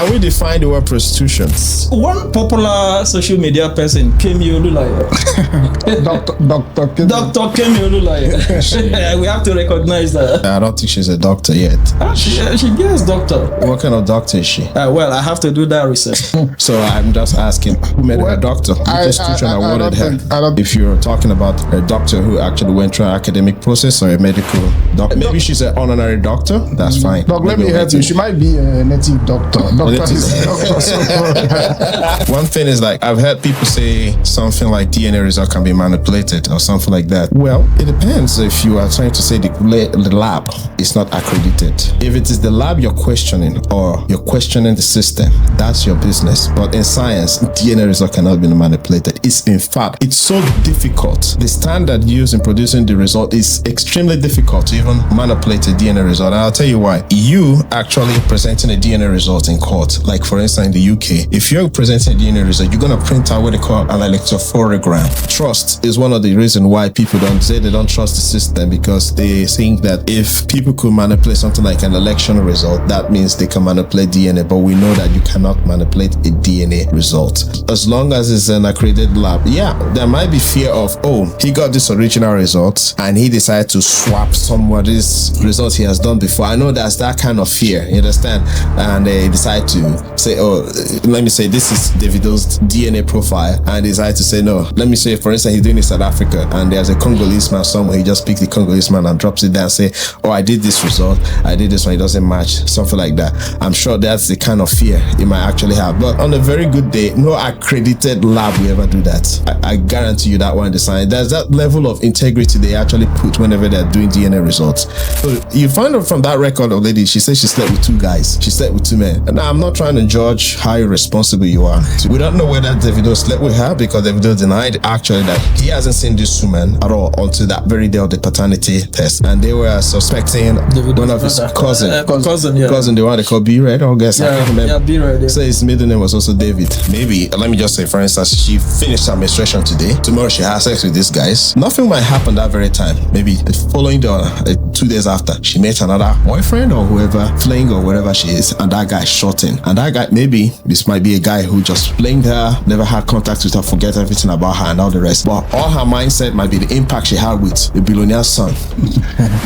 Can we define the word prostitution? One popular social media person, Kemi Olulaye. Dr. Kemi Olulaye. We have to recognize that. I don't think she's a doctor yet. She gets doctor. What kind of doctor is she? Well, I have to do that research. So I'm just asking, who made her a doctor? The institution awarded her. If you're talking about a doctor who actually went through an academic process or a medical doctor, maybe she's an honorary doctor. That's fine. Doc, let me help you. She might be a native doctor. One thing is, like, I've heard people say something like DNA result can be manipulated or something like that. Well, it depends. If you are trying to say the lab is not accredited, if it is the lab you're questioning or you're questioning the system, that's your business. But in science, DNA result cannot be manipulated. It's so difficult. The standard used in producing the result is extremely difficult to even manipulate a DNA result. And I'll tell you why. You actually presenting a DNA result in court, like for instance in the UK, if you're presenting a DNA result, you're going to print out what they call an electrophoregram. Trust is one of the reasons why people don't trust the system, because they think that if people could manipulate something like an election result, that means they can manipulate DNA. But we know that you cannot manipulate a DNA result. As long as it's an accredited lab, yeah, there might be fear of, oh, he got this original result and he decided to swap somebody's result he has done before. I know there's that kind of fear, you understand? And they decide to say, oh, let me say this is Davido's DNA profile, and they decide to say, no, let me say, for instance, he's doing it in South Africa and there's a Congolese man somewhere, he just picks the Congolese man and drops it down and say, oh, I did this result, I did this one, it doesn't match, something like that. I'm sure that's the kind of fear it might actually have. But on a very good day, no accredited lab will ever do that. I guarantee you that one in the science. There's that level of integrity they actually put whenever they're doing DNA results. So you find out from that record of lady, she said she slept with 2 guys. She slept with 2 men. And now I'm not trying to judge how irresponsible you are. We don't know whether Davido slept with her, because Davido denied actually that he hasn't seen this woman at all until that very day of the paternity test. And they were suspecting one of his cousin, the one they call B-Red, I guess. I can't remember. Yeah, B-Red. Yeah. So his middle name was also David. Maybe, let me just say, for instance, she finished her menstruation today. Tomorrow she has sex with these guys. Nothing might happen that very time. Maybe following 2 days after, she met another boyfriend or whoever, fling or whatever she is, and that guy shot in. And that guy, maybe this might be a guy who just flinged her, never had contact with her, forget everything about her and all the rest. But all her mindset might be the impact she had with a billionaire's son.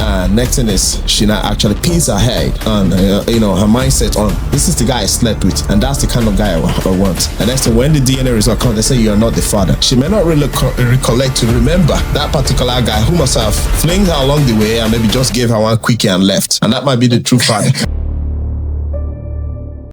And next thing is, she now actually pins her head on, her mindset on, this is the guy I slept with, and that's the kind of guy I want. And next thing, when the DNA result comes, they say you are not the father. She may not really recollect to remember that particular guy who must have flinged her along the way and maybe just gave her one quickie and left. And that might be the true father.